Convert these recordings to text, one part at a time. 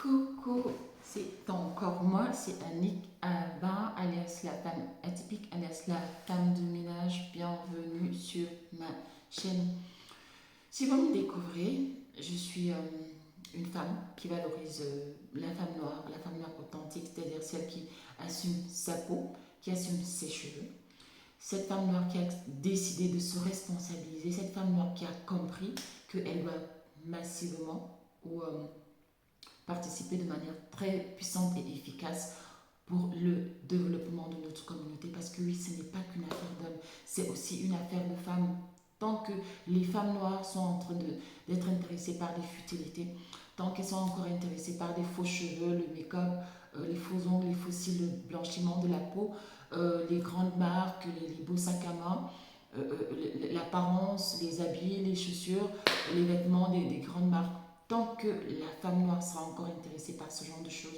Coucou, c'est encore moi, c'est Annick Abin, alias la femme atypique, alias la femme de ménage. Bienvenue sur ma chaîne. Si vous me découvrez, je suis une femme qui valorise la femme noire authentique, c'est-à-dire celle qui assume sa peau, qui assume ses cheveux. Cette femme noire qui a décidé de se responsabiliser, cette femme noire qui a compris qu'elle doit massivement ou participer de manière très puissante et efficace pour le développement de notre communauté. Parce que oui, ce n'est pas qu'une affaire d'hommes, c'est aussi une affaire de femmes. Tant que les femmes noires sont en train d'être intéressées par des futilités, tant qu'elles sont encore intéressées par des faux cheveux, le make-up, les faux ongles, les faux cils, le blanchiment de la peau, les grandes marques, les beaux sacs à main, l'apparence, les habits, les chaussures, les vêtements des grandes marques. Tant que la femme noire sera encore intéressée par ce genre de choses,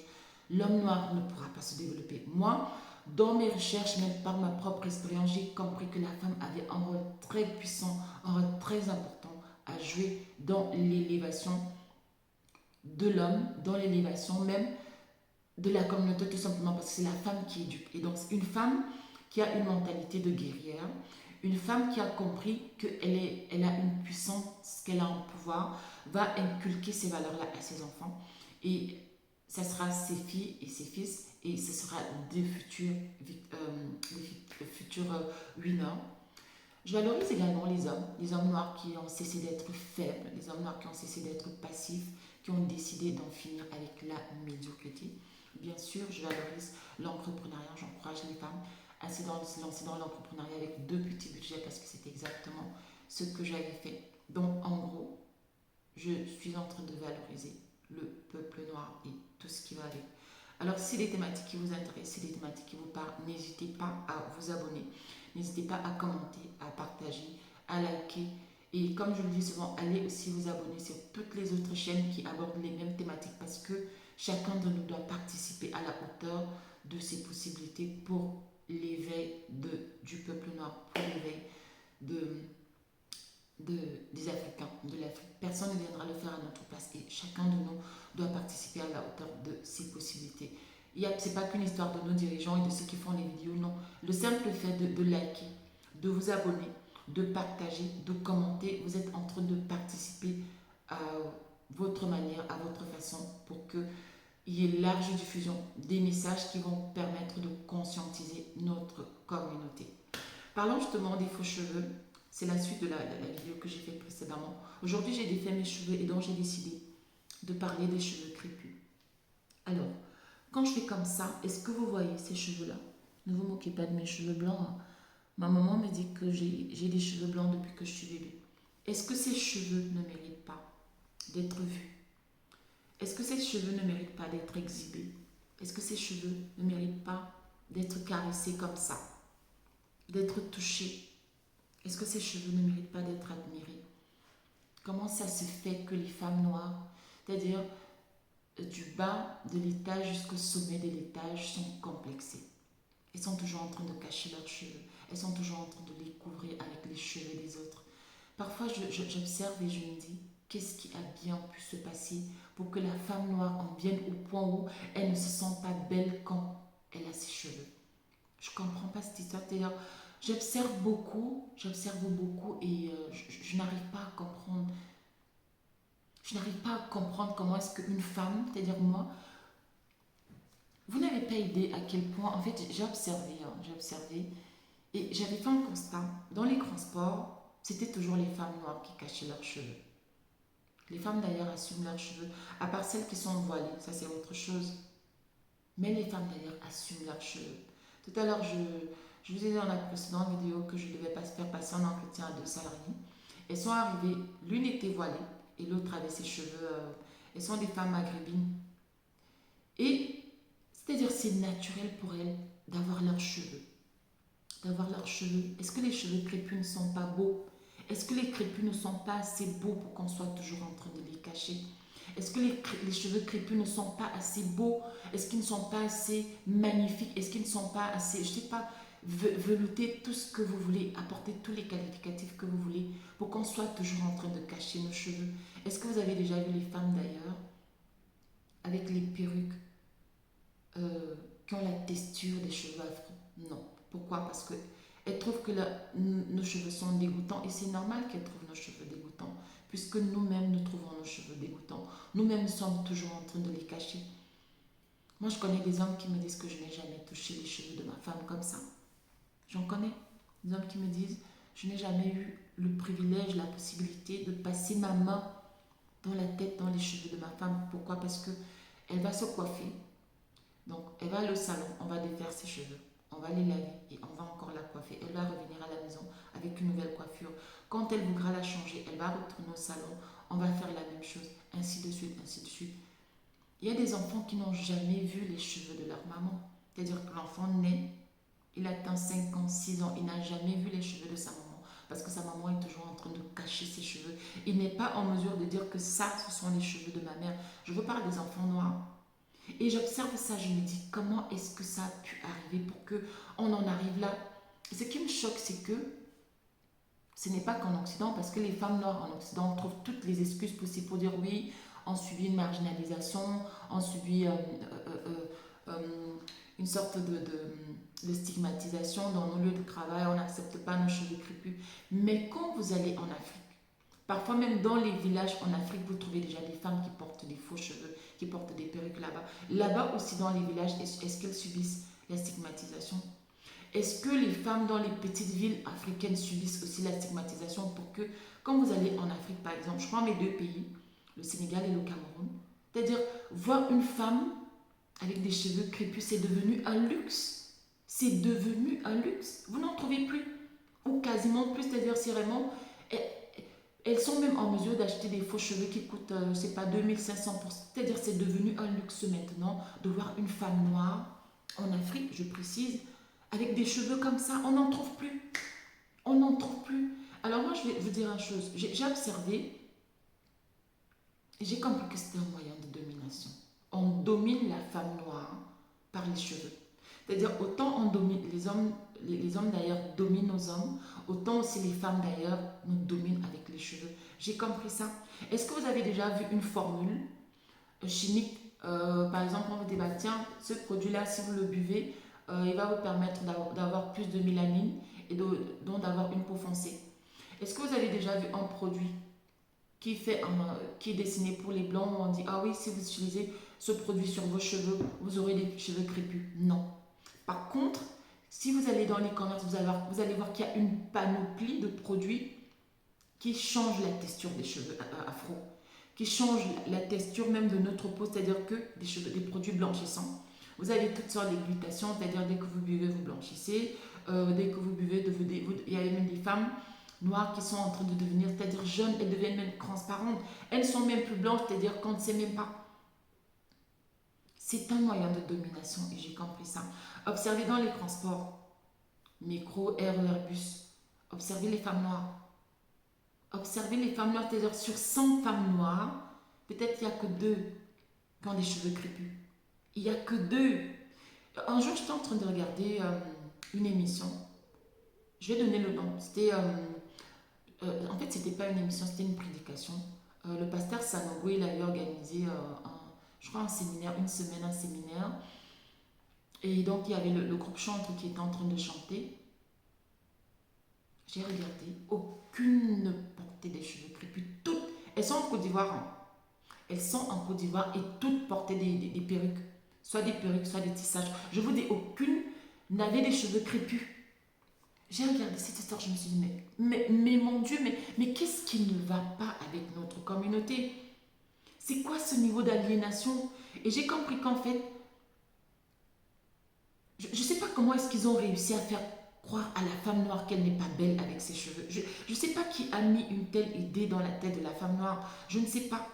l'homme noir ne pourra pas se développer. Moi, dans mes recherches, même par ma propre expérience, j'ai compris que la femme avait un rôle très puissant, un rôle très important à jouer dans l'élévation de l'homme, dans l'élévation même de la communauté, tout simplement parce que c'est la femme qui éduque. Et donc, une femme qui a une mentalité de guerrière, une femme qui a compris elle a une puissance, qu'elle a un pouvoir, va inculquer ces valeurs-là à ses enfants. Et ça sera ses filles et ses fils, et ce sera des futurs winners. Je valorise également les hommes noirs qui ont cessé d'être faibles, les hommes noirs qui ont cessé d'être passifs, qui ont décidé d'en finir avec la médiocrité. Bien sûr, je valorise l'entrepreneuriat, j'encourage les femmes à se lancer dans l'entrepreneuriat avec deux petits budgets parce que c'est exactement ce que j'avais fait. Donc, en gros, je suis en train de valoriser le peuple noir et tout ce qui va avec. Alors, si les thématiques qui vous intéressent, si les thématiques qui vous parlent, n'hésitez pas à vous abonner, n'hésitez pas à commenter, à partager, à liker. Et comme je le dis souvent, allez aussi vous abonner sur toutes les autres chaînes qui abordent les mêmes thématiques parce que chacun de nous doit participer à la hauteur de ses possibilités pour l'éveil du peuple noir, pour l'éveil de, des Africains, de l'Afrique. Personne ne viendra le faire à notre place et chacun de nous doit participer à la hauteur de ses possibilités. Ce n'est pas qu'une histoire de nos dirigeants et de ceux qui font les vidéos, non. Le simple fait de liker, de vous abonner, de partager, de commenter, vous êtes en train de participer à votre manière, à votre façon pour qu'il y ait large diffusion des messages qui vont permettre de conscientiser notre communauté. Parlons justement des faux cheveux. C'est la suite de la vidéo que j'ai faite précédemment. Aujourd'hui, j'ai défait mes cheveux et donc j'ai décidé de parler des cheveux crépus. Alors, quand je fais comme ça, est-ce que vous voyez ces cheveux-là? Ne vous moquez pas de mes cheveux blancs, hein. Ma maman me dit que j'ai des cheveux blancs depuis que je suis bébé. Est-ce que ces cheveux ne méritent pas d'être vus? Est-ce que ces cheveux ne méritent pas d'être exhibés? Est-ce que ces cheveux ne méritent pas d'être caressés comme ça? D'être touchés? Est-ce que ces cheveux ne méritent pas d'être admirés? Comment ça se fait que les femmes noires, c'est-à-dire du bas de l'étage jusqu'au sommet de l'étage, sont complexées? Elles sont toujours en train de cacher leurs cheveux. Elles sont toujours en train de les couvrir avec les cheveux des autres. Parfois, j'observe et je me dis, qu'est-ce qui a bien pu se passer pour que la femme noire en vienne au point où elle ne se sent pas belle quand elle a ses cheveux? Je ne comprends pas cette histoire. C'est-à-dire, j'observe beaucoup et je n'arrive pas à comprendre. Je n'arrive pas à comprendre comment est-ce qu'une femme, c'est-à-dire moi, vous n'avez pas idée à quel point, en fait, j'ai observé et j'avais fait un constat. Dans les transports, c'était toujours les femmes noires qui cachaient leurs cheveux. Les femmes d'ailleurs assument leurs cheveux, à part celles qui sont voilées, ça c'est autre chose. Mais les femmes d'ailleurs assument leurs cheveux. Tout à l'heure, je vous ai dit dans la précédente vidéo que je devais pas faire passer un entretien à deux salariés. Elles sont arrivées, l'une était voilée et l'autre avait ses cheveux. Elles sont des femmes maghrébines. Et c'est-à-dire c'est naturel pour elles d'avoir leurs cheveux. D'avoir leurs cheveux. Est-ce que les cheveux crépus ne sont pas beaux? Est-ce que les crépus ne sont pas assez beaux pour qu'on soit toujours en train de les cacher? Est-ce que les cheveux crépus ne sont pas assez beaux? Est-ce qu'ils ne sont pas assez magnifiques? Est-ce qu'ils ne sont pas assez, je ne sais pas, veloutés, tout ce que vous voulez, apporter tous les qualificatifs que vous voulez pour qu'on soit toujours en train de cacher nos cheveux? Est-ce que vous avez déjà vu les femmes d'ailleurs avec les perruques qui ont la texture des cheveux afro. Non. Pourquoi? Parce que elles trouvent que nos cheveux sont dégoûtants et c'est normal qu'elles trouvent nos cheveux dégoûtants puisque nous-mêmes nous trouvons nos cheveux dégoûtants. Nous-mêmes nous sommes toujours en train de les cacher. Moi, je connais des hommes qui me disent que je n'ai jamais touché les cheveux de ma femme comme ça. J'en connais. Des hommes qui me disent, je n'ai jamais eu le privilège, la possibilité de passer ma main dans la tête, dans les cheveux de ma femme. Pourquoi? Parce que elle va se coiffer. Donc, elle va aller au salon, on va défaire ses cheveux, on va les laver et on va encore la coiffer. Elle va revenir à la maison avec une nouvelle coiffure. Quand elle voudra la changer, elle va retourner au salon, on va faire la même chose, ainsi de suite, ainsi de suite. Il y a des enfants qui n'ont jamais vu les cheveux de leur maman. C'est-à-dire que l'enfant naît, il atteint 5 ans, 6 ans, il n'a jamais vu les cheveux de sa maman. Parce que sa maman est toujours en train de cacher ses cheveux. Il n'est pas en mesure de dire que ça, ce sont les cheveux de ma mère. Je vous parle des enfants noirs. Et j'observe ça, je me dis, comment est-ce que ça a pu arriver pour que on en arrive là? Ce qui me choque, c'est que ce n'est pas qu'en Occident, parce que les femmes noires en Occident trouvent toutes les excuses possibles pour dire oui, on subit une marginalisation, on subit une sorte de stigmatisation dans nos lieux de travail, on n'accepte pas nos cheveux crépus. Mais quand vous allez en Afrique, parfois même dans les villages en Afrique, vous trouvez déjà des femmes qui portent des faux cheveux, qui portent des perruques là-bas. Là-bas aussi dans les villages, est-ce qu'elles subissent la stigmatisation? Est-ce que les femmes dans les petites villes africaines subissent aussi la stigmatisation pour que, quand vous allez en Afrique par exemple, je prends mes deux pays, le Sénégal et le Cameroun, c'est-à-dire voir une femme avec des cheveux crépus, c'est devenu un luxe. C'est devenu un luxe. Vous n'en trouvez plus, ou quasiment plus, c'est-à-dire c'est vraiment... Elles sont même en mesure d'acheter des faux cheveux qui coûtent, je ne sais pas, 2500 pour... C'est-à-dire c'est devenu un luxe maintenant de voir une femme noire en Afrique, je précise, avec des cheveux comme ça. On n'en trouve plus. On n'en trouve plus. Alors moi, je vais vous dire une chose. J'ai observé et j'ai compris que c'était un moyen de domination. On domine la femme noire par les cheveux. C'est-à-dire autant on domine les hommes d'ailleurs dominent nos hommes, autant aussi les femmes d'ailleurs nous dominent avec les cheveux. J'ai compris ça. Est-ce que vous avez déjà vu une formule chimique, par exemple, on vous dit, bah, tiens, ce produit-là, si vous le buvez, il va vous permettre d'avoir plus de mélanine et donc d'avoir une peau foncée. Est-ce que vous avez déjà vu un produit qui est destiné pour les blancs où on dit, ah oui, si vous utilisez ce produit sur vos cheveux, vous aurez des cheveux crépus? Non. Par contre, si vous allez dans les commerces, vous allez voir qu'il y a une panoplie de produits qui changent la texture des cheveux afro, qui changent la texture même de notre peau, c'est-à-dire que des produits blanchissants. Vous avez toutes sortes de glutations, c'est-à-dire dès que vous buvez, vous blanchissez. Dès que vous buvez, il y a même des femmes noires qui sont en train de devenir, c'est-à-dire jeunes, elles deviennent même transparentes. Elles sont même plus blanches, c'est-à-dire qu'on ne sait même pas. C'est un moyen de domination et j'ai compris ça. Observez dans les transports, métro, RER, bus, observez les femmes noires. Observez les femmes noires, c'est-à-dire sur 100 femmes noires, peut-être il n'y a que 2 qui ont des cheveux crépus. Il n'y a que 2. Un jour, j'étais en train de regarder une émission. Je vais donner le nom. C'était, en fait, c'était pas une émission, c'était une prédication. Le pasteur Sanogo, il avait organisé je crois un séminaire, une semaine, un séminaire. Et donc, il y avait le groupe chantre qui était en train de chanter. J'ai regardé, aucune ne portait des cheveux crépus. Toutes, elles sont en Côte d'Ivoire. Hein. Elles sont en Côte d'Ivoire et toutes portaient des perruques. Soit des perruques, soit des tissages. Je vous dis, aucune n'avait des cheveux crépus. J'ai regardé cette histoire, je me suis dit, mais mon Dieu, mais qu'est-ce qui ne va pas avec notre communauté? C'est quoi ce niveau d'aliénation? Et j'ai compris qu'en fait, je ne sais pas comment est-ce qu'ils ont réussi à faire croire à la femme noire qu'elle n'est pas belle avec ses cheveux. Je ne sais pas qui a mis une telle idée dans la tête de la femme noire. Je ne sais pas.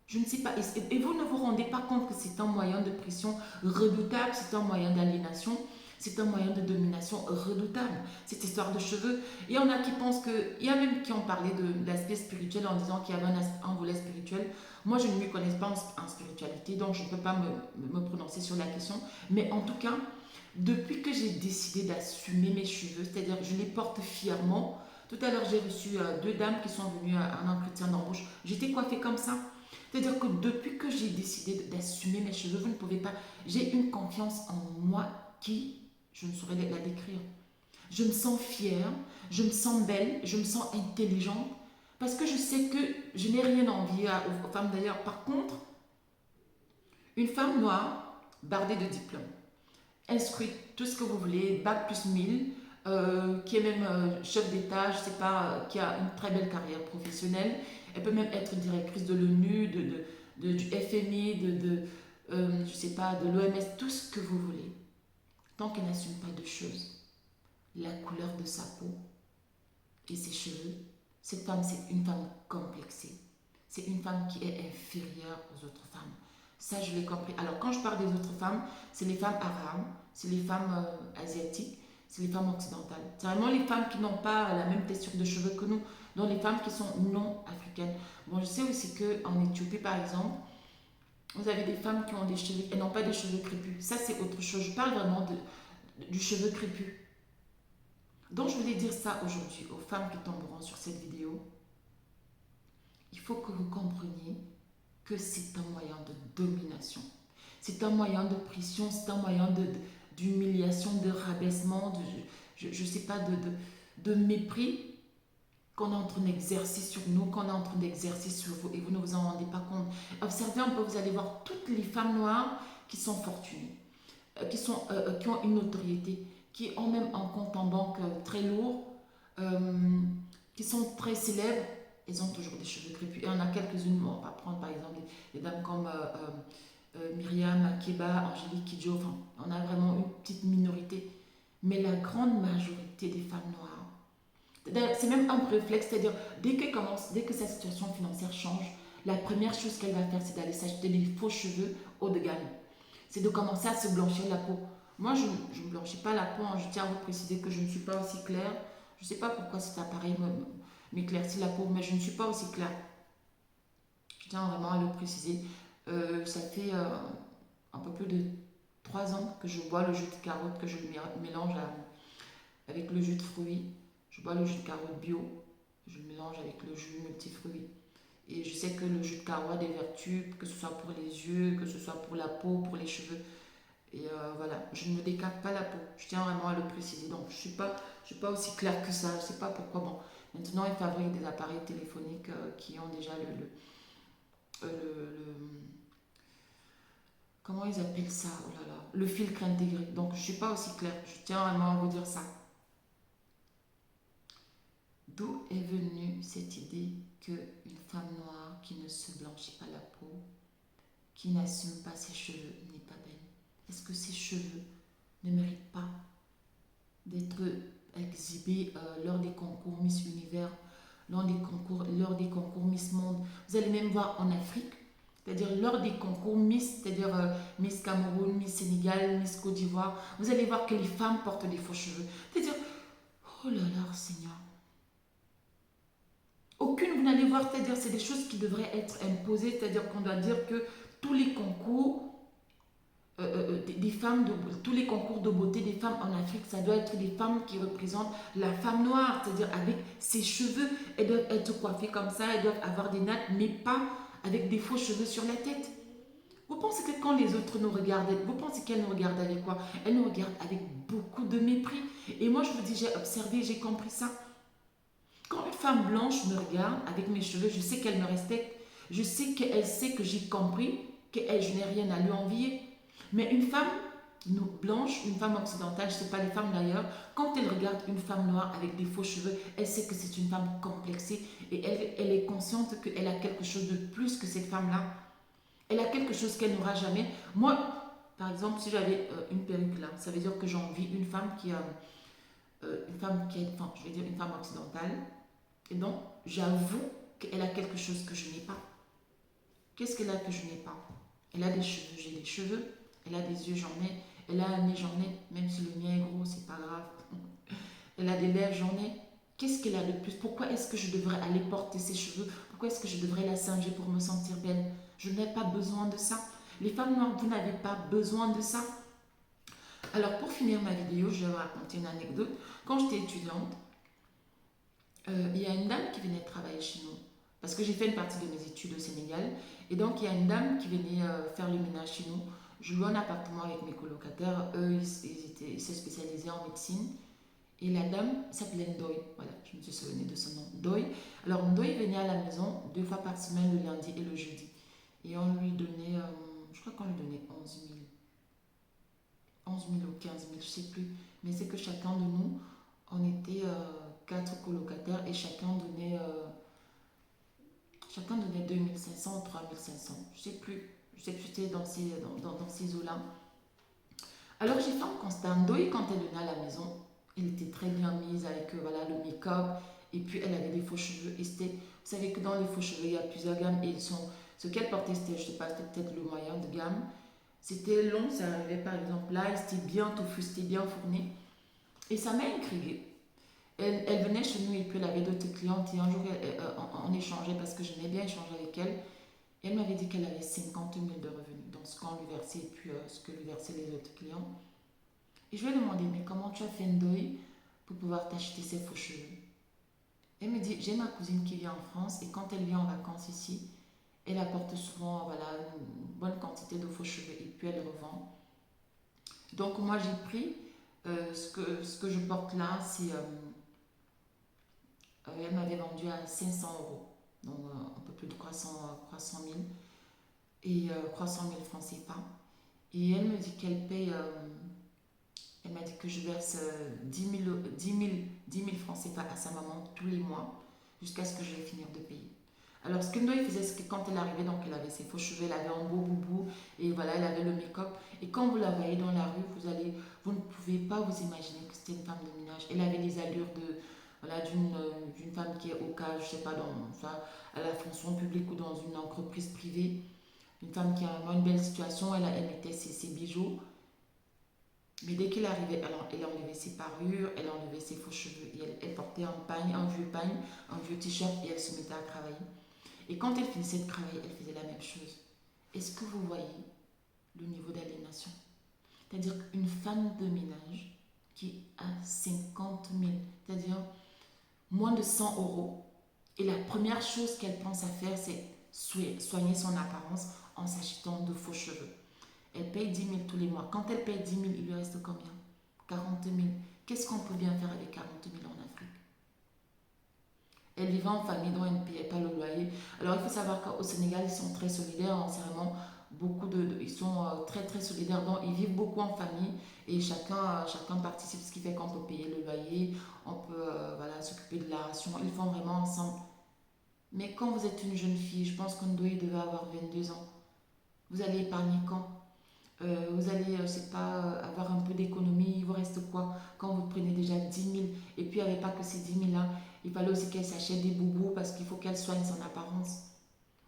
Je ne sais pas. Et vous ne vous rendez pas compte que c'est un moyen de pression redoutable, c'est un moyen d'aliénation, c'est un moyen de domination redoutable, cette histoire de cheveux. Il y en a qui pensent que... Il y a même qui ont parlé de l'aspect spirituel en disant qu'il y avait un volet spirituel. Moi, je ne m'y connais pas en spiritualité, donc je ne peux pas me prononcer sur la question. Mais en tout cas, depuis que j'ai décidé d'assumer mes cheveux, c'est-à-dire je les porte fièrement. Tout à l'heure, j'ai reçu 2 dames qui sont venues à un entretien d'embauche. J'étais coiffée comme ça. C'est-à-dire que depuis que j'ai décidé d'assumer mes cheveux, vous ne pouvez pas, j'ai une confiance en moi qui, je ne saurais la décrire. Je me sens fière, je me sens belle, je me sens intelligente, parce que je sais que je n'ai rien envie aux femmes d'ailleurs. Par contre, une femme noire, bardée de diplômes, instruite, tout ce que vous voulez, bac plus 1000, qui est même chef d'État, je ne sais pas, qui a une très belle carrière professionnelle. Elle peut même être directrice de l'ONU, du FMI, je ne sais pas, de l'OMS, tout ce que vous voulez. Tant qu'elle n'assume pas deux choses, la couleur de sa peau et ses cheveux, cette femme, c'est une femme complexée. C'est une femme qui est inférieure aux autres femmes. Ça, je l'ai compris. Alors, quand je parle des autres femmes, c'est les femmes arabes, c'est les femmes asiatiques, c'est les femmes occidentales. C'est vraiment les femmes qui n'ont pas la même texture de cheveux que nous, dont les femmes qui sont non africaines. Bon, je sais aussi qu'en Éthiopie, par exemple, vous avez des femmes qui ont des cheveux, elles n'ont pas des cheveux crépus. Ça, c'est autre chose. Je parle vraiment du cheveu crépus. Donc, je voulais dire ça aujourd'hui aux femmes qui tomberont sur cette vidéo. Il faut que vous compreniez que c'est un moyen de domination. C'est un moyen de pression, c'est un moyen d'humiliation, de rabaissement, je ne sais pas, de mépris qu'on est en train d'exercer sur nous, qu'on est en train d'exercer sur vous et vous ne vous en rendez pas compte. Observez un peu, vous allez voir toutes les femmes noires qui sont fortunées, qui ont une notoriété, qui ont même un compte en banque très lourd, qui sont très célèbres. Elles ont toujours des cheveux crépus. Et on a quelques-unes, on va prendre par exemple des dames comme Myriam Makeba, Angélique Kidjo, enfin, on a vraiment une petite minorité. Mais la grande majorité des femmes noires, c'est même un réflexe, c'est-à-dire dès que sa situation financière change, la première chose qu'elle va faire, c'est d'aller s'acheter des faux cheveux haut de gamme. C'est de commencer à se blanchir la peau. Moi, je ne blanchis pas la peau, hein. Je tiens à vous préciser que je ne suis pas aussi claire. Je ne sais pas pourquoi cet appareil m'éclaircit la peau, mais je ne suis pas aussi claire. Je tiens vraiment à le préciser. Ça fait un peu plus de 3 ans que je bois le jus de carotte, que je mélange avec le jus de fruits. Je bois le jus de carotte bio, je le mélange avec le jus multifruits. Et je sais que le jus de carotte a des vertus, que ce soit pour les yeux, que ce soit pour la peau, pour les cheveux. Et voilà, je ne me décape pas la peau. Je tiens vraiment à le préciser. Donc, je ne suis pas aussi claire que ça. Je ne sais pas pourquoi. Bon, maintenant, ils fabriquent des appareils téléphoniques qui ont déjà comment ils appellent ça? Oh là là, le filtre intégré. Donc, je ne suis pas aussi claire. Je tiens vraiment à vous dire ça. D'où est venue cette idée qu'une femme noire qui ne se blanchit pas la peau, qui n'assume pas ses cheveux, n'est pas belle? Est-ce que ses cheveux ne méritent pas d'être exhibés lors des concours Miss Univers, lors des concours Miss Monde? Vous allez même voir en Afrique, c'est-à-dire lors des concours Miss, c'est-à-dire Miss Cameroun, Miss Sénégal, Miss Côte d'Ivoire, vous allez voir que les femmes portent des faux cheveux. C'est-à-dire, oh là là, Seigneur. Aucune, vous n'allez voir, c'est-à-dire c'est des choses qui devraient être imposées, c'est-à-dire qu'on doit dire que tous les concours des femmes, tous les concours de beauté des femmes en Afrique, ça doit être des femmes qui représentent la femme noire, c'est-à-dire avec ses cheveux, elles doivent être coiffées comme ça, elles doivent avoir des nattes, mais pas avec des faux cheveux sur la tête. Vous pensez que quand les autres nous regardent, vous pensez qu'elles nous regardent avec quoi? Elles nous regardent avec beaucoup de mépris. Et moi, je vous dis, j'ai observé, j'ai compris ça. Quand une femme blanche me regarde avec mes cheveux, je sais qu'elle me respecte. Je sais qu'elle sait que j'ai compris que je n'ai rien à lui envier. Mais une femme blanche, une femme occidentale, je ne sais pas les femmes d'ailleurs, quand elle regarde une femme noire avec des faux cheveux, elle sait que c'est une femme complexée et elle est consciente qu'elle a quelque chose de plus que cette femme-là. Elle a quelque chose qu'elle n'aura jamais. Moi, par exemple, si j'avais une perruque là, ça veut dire que j'envie une femme qui a enfin, je vais dire une femme occidentale. Et donc, j'avoue qu'elle a quelque chose que je n'ai pas. Qu'est-ce qu'elle a que je n'ai pas? Elle a des cheveux, j'ai des cheveux. Elle a des yeux, j'en ai. Elle a un nez, j'en ai. Même si le mien est gros, c'est pas grave. Elle a des lèvres, j'en ai. Qu'est-ce qu'elle a de plus? Pourquoi est-ce que je devrais aller porter ses cheveux? Pourquoi est-ce que je devrais la singer pour me sentir belle? Je n'ai pas besoin de ça. Les femmes noires, vous n'avez pas besoin de ça. Alors, pour finir ma vidéo, je vais vous raconter une anecdote. Quand j'étais étudiante, il y a une dame qui venait travailler chez nous. Parce que j'ai fait une partie de mes études au Sénégal. Et donc, il y a une dame qui venait faire le ménage chez nous. Je louais un appartement avec mes colocataires. Eux, ils se spécialisaient en médecine. Et la dame s'appelait Ndoye. Voilà, je me suis souvenue de son nom. Ndoye. Alors, Ndoye venait à la maison 2 fois par semaine, le lundi et le jeudi. Et on lui donnait, je crois qu'on lui donnait 11 000 ou 15 000, je ne sais plus. Mais c'est que chacun de nous, on était 4 colocataires et chacun donnait 2500 ou 3500. Je ne sais plus. Je sais que c'était dans ces eaux-là. Alors j'ai fait un constat. Ndoye, quand elle venait à la maison, elle était très bien mise avec voilà, le make-up. Et puis elle avait des faux cheveux. Et c'était, vous savez que dans les faux cheveux, il y a plusieurs gammes. Et ce qu'elle portait, c'était, je ne sais pas, c'était peut-être le moyen de gamme. C'était long, ça arrivait par exemple là. Et c'était bien touffu, c'était bien fourni. Et ça m'a intriguée. Elle venait chez nous et puis elle avait d'autres clientes. Et un jour, on échangeait parce que j'aimais bien échanger avec elle. Et elle m'avait dit qu'elle avait 50 000 de revenus dans ce qu'on lui versait et puis ce que lui versaient les autres clients. Et je lui ai demandé, mais comment tu as fait Ndoye pour pouvoir t'acheter ces faux cheveux? Elle me dit, j'ai ma cousine qui vient en France et quand elle vient en vacances ici, elle apporte souvent voilà, une bonne quantité de faux cheveux et puis elle revend. Donc moi j'ai pris ce que je porte là, elle m'avait vendu à 500 euros, donc un peu plus de 300 000 et 300 000 francs CFA. Et elle me dit qu'elle paye, elle m'a dit que je verse 10 000 francs CFA à sa maman tous les mois jusqu'à ce que je vais finir de payer. Alors ce que Ndoye faisait, c'est que quand elle arrivait, donc elle avait ses faux cheveux, elle avait un beau boubou et voilà, elle avait le make-up. Et quand vous la voyez dans la rue, vous ne pouvez pas vous imaginer que c'était une femme de ménage. Elle avait les allures voilà, d'une femme qui est au cas, je sais pas, enfin, à la fonction publique ou dans une entreprise privée. Une femme qui a vraiment une belle situation, elle mettait ses bijoux. Mais dès qu'elle arrivait, elle enlevait ses parures, elle enlevait ses faux cheveux et elle portait un vieux pagne, un vieux t-shirt et elle se mettait à travailler. Et quand elle finissait de travailler, elle faisait la même chose. Est-ce que vous voyez le niveau d'aliénation? C'est-à-dire qu'une femme de ménage qui a 50 000, c'est-à-dire moins de 100 euros, et la première chose qu'elle pense à faire, c'est soigner son apparence en s'achetant de faux cheveux. Elle paye 10 000 tous les mois. Quand elle paye 10 000, il lui reste combien? 40 000. Qu'est-ce qu'on peut bien faire avec 40 000 en Afrique? Elle vivait en famille dont elle ne payait pas le loyer. Alors il faut savoir qu'au Sénégal, ils sont très solidaires. C'est vraiment ils sont très très solidaires. Donc ils vivent beaucoup en famille et chacun participe, ce qui fait qu'on peut payer le loyer, on peut voilà, s'occuper de la ration. Ils font vraiment ensemble. Mais quand vous êtes une jeune fille, je pense qu'Ndoye devait avoir 22 ans. Vous allez épargner quand? Vous allez, je sais pas, avoir un peu d'économie, il vous reste quoi quand vous prenez déjà 10 000? Et puis il n'y avait pas que ces 10 000 là, il fallait aussi qu'elle s'achète des boubous parce qu'il faut qu'elle soigne son apparence.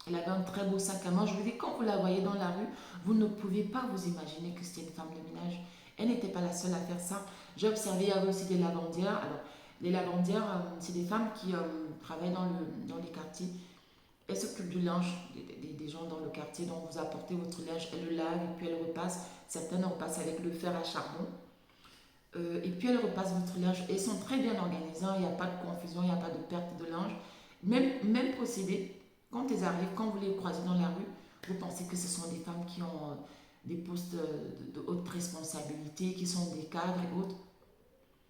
Elle avait un très beau sac à main. Je vous dis, quand vous la voyez dans la rue, vous ne pouvez pas vous imaginer que c'était une femme de ménage. Elle n'était pas la seule à faire ça. J'ai observé, il y avait aussi des lavandières. Alors, les lavandières, c'est des femmes qui travaillent dans les quartiers. Elles s'occupent du linge des gens dans le quartier. Donc, vous apportez votre linge, elles le lavent et puis elles repassent. Certaines repassent avec le fer à charbon. Et puis elles repassent votre linge. Et elles sont très bien organisées. Il n'y a pas de confusion, il n'y a pas de perte de linge. Même procédé. Quand elles arrivent, quand vous les croisez dans la rue, vous pensez que ce sont des femmes qui ont des postes de haute responsabilité, qui sont des cadres et autres.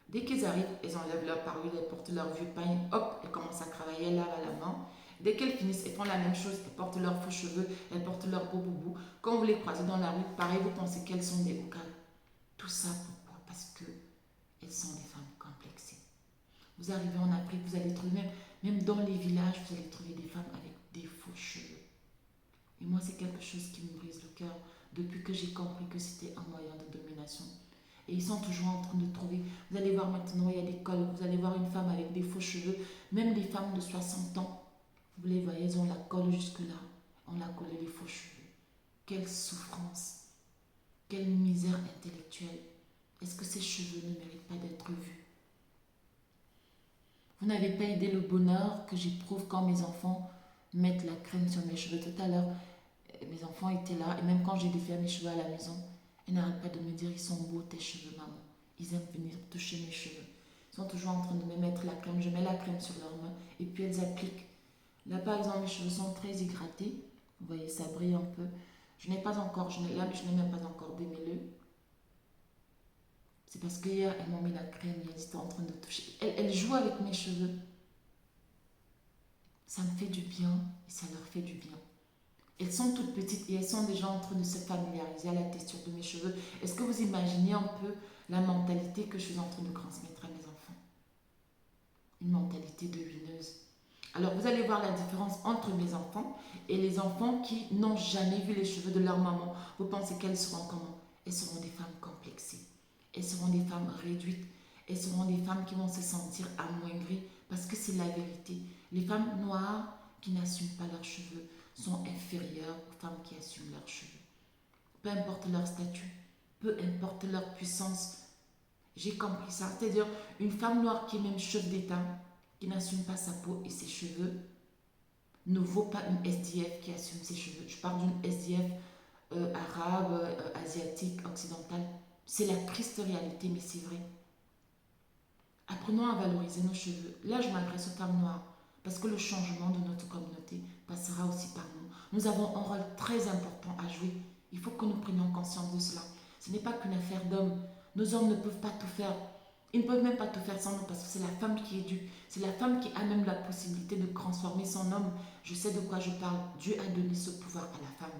Dès qu'elles arrivent, elles enlèvent leur parure, elles portent leur vieux pagne, hop, elles commencent à travailler, elles lavent à la main. Dès qu'elles finissent, elles font la même chose, elles portent leurs faux cheveux, elles portent leurs beaux boubous. Quand vous les croisez dans la rue, pareil, vous pensez qu'elles sont des hauts cadres. Tout ça pourquoi? Parce que elles sont des femmes complexées. Vous arrivez en Afrique, vous allez trouver, même dans les villages, vous allez trouver des femmes avec des faux cheveux. Et moi, c'est quelque chose qui me brise le cœur depuis que j'ai compris que c'était un moyen de domination. Et ils sont toujours en train de trouver. Vous allez voir maintenant, il y a des cols. Vous allez voir une femme avec des faux cheveux. Même des femmes de 60 ans. Vous les voyez, elles ont la colle jusque-là. On a collé les faux cheveux. Quelle souffrance. Quelle misère intellectuelle. Est-ce que ces cheveux ne méritent pas d'être vus? Vous n'avez pas idée le bonheur que j'éprouve quand mes enfants mettent la crème sur mes cheveux. Tout à l'heure, mes enfants étaient là. Et même quand j'ai défait mes cheveux à la maison, ils n'arrêtent pas de me dire, ils sont beaux tes cheveux, maman. Ils aiment venir toucher mes cheveux. Ils sont toujours en train de me mettre la crème. Je mets la crème sur leurs mains et puis elles appliquent Là, par exemple, mes cheveux sont très hydratés. Vous voyez, ça brille un peu. Je n'ai pas encore, là, je n'ai même pas encore démêlé. C'est parce que hier, elles m'ont mis la crème et elles étaient en train de toucher. Elles jouent avec mes cheveux. Ça me fait du bien et ça leur fait du bien. Elles sont toutes petites et elles sont déjà en train de se familiariser à la texture de mes cheveux. Est-ce que vous imaginez un peu la mentalité que je suis en train de transmettre à mes enfants? Une mentalité de ruineuse. Alors vous allez voir la différence entre mes enfants et les enfants qui n'ont jamais vu les cheveux de leur maman. Vous pensez qu'elles seront comment? Elles seront des femmes complexées. Elles seront des femmes réduites. Elles seront des femmes qui vont se sentir amoindries parce que c'est la vérité. Les femmes noires qui n'assument pas leurs cheveux sont inférieures aux femmes qui assument leurs cheveux. Peu importe leur statut, peu importe leur puissance. J'ai compris ça. C'est-à-dire une femme noire qui est même chef d'État, qui n'assume pas sa peau et ses cheveux, ne vaut pas une SDF qui assume ses cheveux. Je parle d'une SDF arabe, asiatique, occidentale. C'est la triste réalité, mais c'est vrai. Apprenons à valoriser nos cheveux. Là, je m'adresse aux femmes noires parce que le changement de notre communauté passera aussi par nous. Nous avons un rôle très important à jouer. Il faut que nous prenions conscience de cela. Ce n'est pas qu'une affaire d'hommes. Nos hommes ne peuvent pas tout faire. Ils ne peuvent même pas tout faire sans nous parce que c'est la femme qui éduque. C'est la femme qui a même la possibilité de transformer son homme. Je sais de quoi je parle. Dieu a donné ce pouvoir à la femme.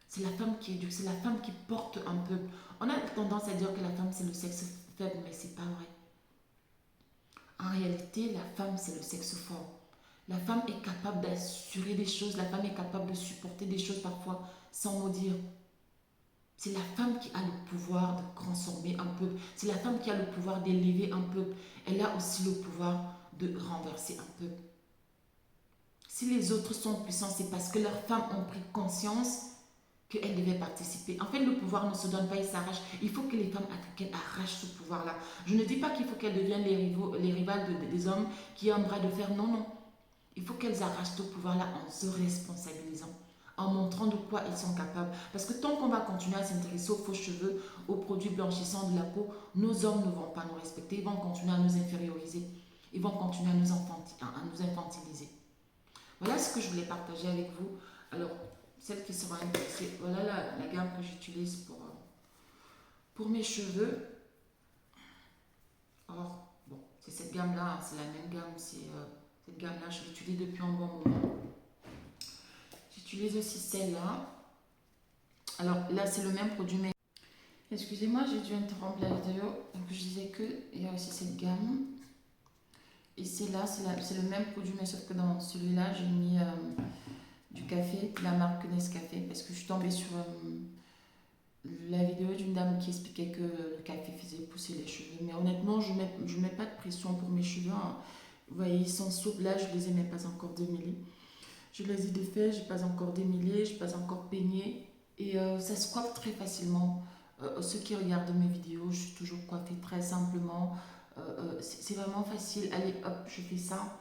C'est la femme qui éduque. C'est la femme qui porte un peuple. On a tendance à dire que la femme c'est le sexe faible, mais c'est pas vrai. En réalité, la femme, c'est le sexe fort. La femme est capable d'assurer des choses, la femme est capable de supporter des choses parfois sans mot dire. C'est la femme qui a le pouvoir de transformer un peuple. C'est la femme qui a le pouvoir d'élever un peuple. Elle a aussi le pouvoir de renverser un peuple. Si les autres sont puissants, c'est parce que leurs femmes ont pris conscience qu'elles devaient participer. En fait, le pouvoir ne se donne pas, il s'arrache. Il faut que les femmes africaines arrachent ce pouvoir-là. Je ne dis pas qu'il faut qu'elles deviennent les rivales des hommes qui ont un bras de fer. Non, non. Il faut qu'elles arrachent ce pouvoir-là en se responsabilisant, en montrant de quoi elles sont capables. Parce que tant qu'on va continuer à s'intéresser aux faux cheveux, aux produits blanchissants de la peau, nos hommes ne vont pas nous respecter. Ils vont continuer à nous inférioriser. Ils vont continuer à nous infantiliser. Voilà ce que je voulais partager avec vous. Alors, celles qui seront intéressées, voilà la gamme que j'utilise pour mes cheveux. Alors, bon, c'est cette gamme-là, hein, c'est la même gamme, cette gamme-là, je l'utilise depuis un bon moment. J'utilise aussi celle-là. Alors là, c'est le même produit, mais excusez-moi, j'ai dû interrompre la vidéo. Donc, je disais qu'il y a aussi cette gamme. Et c'est là, c'est le même produit, mais sauf que dans celui-là, j'ai mis du café, la marque Nescafé, parce que je suis tombée sur la vidéo d'une dame qui expliquait que le café faisait pousser les cheveux. Mais honnêtement, je mets pas de pression pour mes cheveux, hein. Vous voyez, ils sont souples. Là, je les ai même pas encore démêlés. Je les ai défaits, je n'ai pas encore démêlé, je n'ai pas encore peigné. Et ça se coiffe très facilement. Ceux qui regardent mes vidéos, je suis toujours coiffée très simplement. C'est vraiment facile. Allez, hop, je fais ça.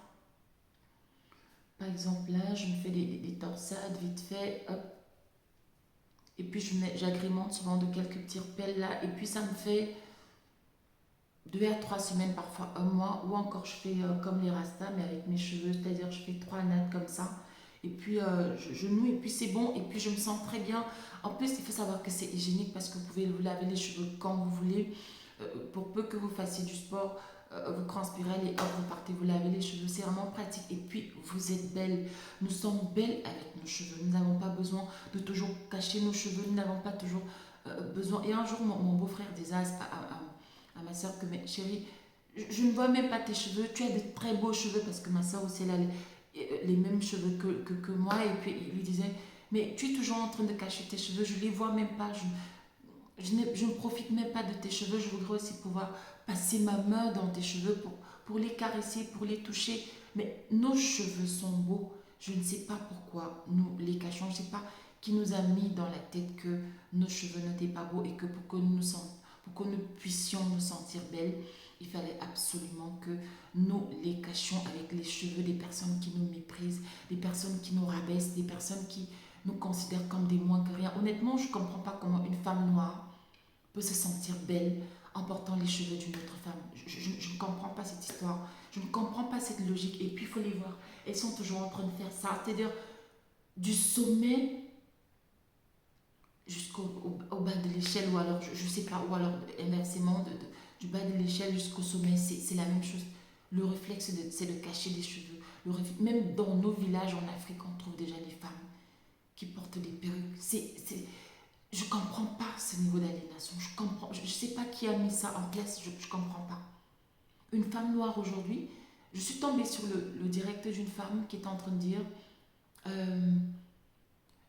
Par exemple, là, je me fais des torsades vite fait. Hop. Et puis, j'agrémente souvent de quelques petits repels là. Et puis, ça me fait 2 à 3 semaines, parfois un mois. Ou encore, je fais comme les rastas, mais avec mes cheveux. C'est-à-dire, je fais 3 nattes comme ça. Et puis, je noue. Et puis, c'est bon. Et puis, je me sens très bien. En plus, il faut savoir que c'est hygiénique parce que vous pouvez vous laver les cheveux quand vous voulez. Pour peu que vous fassiez du sport, vous transpirez et hop, vous partez vous laver les cheveux. C'est vraiment pratique. Et puis, vous êtes belle. Nous sommes belles avec nos cheveux. Nous n'avons pas besoin de toujours cacher nos cheveux. Nous n'avons pas toujours besoin. Et un jour, mon beau-frère disait à ma soeur que, mais chérie, je ne vois même pas tes cheveux. Tu as de très beaux cheveux parce que ma soeur aussi, elle a les mêmes cheveux que moi. Et puis, il lui disait, mais tu es toujours en train de cacher tes cheveux. Je ne les vois même pas. Je ne profite même pas de tes cheveux. Je voudrais aussi pouvoir passer ma main dans tes cheveux pour les caresser, pour les toucher. Mais nos cheveux sont beaux. Je ne sais pas pourquoi nous les cachons. Je ne sais pas qui nous a mis dans la tête que nos cheveux n'étaient pas beaux et que pour que nous puissions nous sentir belles, il fallait absolument que nous les cachions avec les cheveux des personnes qui nous méprisent, des personnes qui nous rabaissent, des personnes qui nous considèrent comme des moins que rien. Honnêtement, je ne comprends pas comment une femme noire peut se sentir belle en portant les cheveux d'une autre femme. Je ne comprends pas cette histoire. Je ne comprends pas cette logique. Et puis, il faut les voir. Elles sont toujours en train de faire ça. C'est-à-dire, du sommet au bas de l'échelle, ou alors, je ne sais pas, ou alors inversement, du bas de l'échelle jusqu'au sommet, c'est la même chose. Le réflexe, c'est de cacher les cheveux. Même dans nos villages en Afrique, on trouve déjà des femmes qui portent des perruques. Je ne comprends pas ce niveau d'aliénation. Je ne sais pas qui a mis ça en place, je ne comprends pas. Une femme noire aujourd'hui, je suis tombée sur le direct d'une femme qui est en train de dire euh,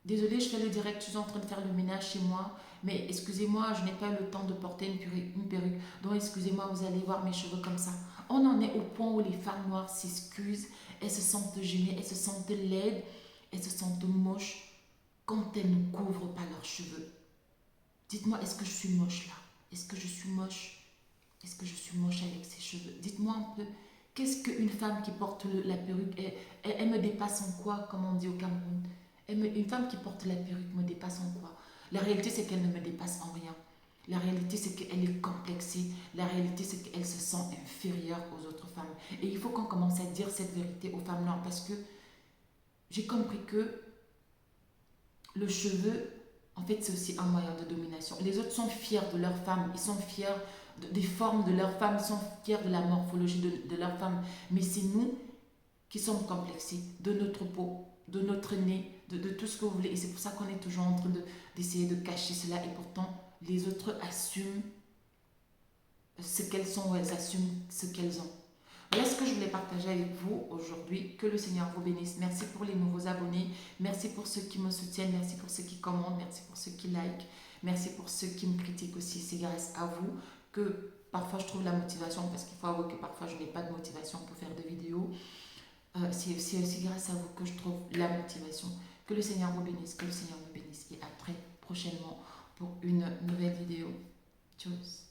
désolée, je fais le direct, je suis en train de faire le ménage chez moi, mais excusez-moi, je n'ai pas le temps de porter une perruque. Donc excusez-moi, vous allez voir mes cheveux comme ça. On en est au point où les femmes noires s'excusent, elles se sentent gênées, elles se sentent laides, elles se sentent moches quand elles ne couvrent pas leurs cheveux. Dites-moi, est-ce que je suis moche là? Est-ce que je suis moche? Est-ce que je suis moche avec ses cheveux? Dites-moi un peu, qu'est-ce qu'une femme qui porte la perruque, elle me dépasse en quoi, comme on dit au Cameroun? Une femme qui porte la perruque me dépasse en quoi? La réalité, c'est qu'elle ne me dépasse en rien. La réalité, c'est qu'elle est complexée. La réalité, c'est qu'elle se sent inférieure aux autres femmes. Et il faut qu'on commence à dire cette vérité aux femmes noires parce que j'ai compris que le cheveu, en fait, c'est aussi un moyen de domination. Les autres sont fiers de leur femme, ils sont fiers des formes de leur femme, ils sont fiers de la morphologie de leur femme. Mais c'est nous qui sommes complexés de notre peau, de notre nez, de tout ce que vous voulez. Et c'est pour ça qu'on est toujours en train d'essayer de cacher cela. Et pourtant, les autres assument ce qu'elles sont ou elles assument ce qu'elles ont. Voilà ce que je voulais partager avec vous aujourd'hui. Que le Seigneur vous bénisse. Merci pour les nouveaux abonnés. Merci pour ceux qui me soutiennent. Merci pour ceux qui commentent. Merci pour ceux qui like. Merci pour ceux qui me critiquent aussi. C'est grâce à vous que parfois je trouve la motivation, parce qu'il faut avouer que parfois je n'ai pas de motivation pour faire des vidéos. C'est aussi grâce à vous que je trouve la motivation. Que le Seigneur vous bénisse. Que le Seigneur vous bénisse. Et à très prochainement pour une nouvelle vidéo. Tchuss.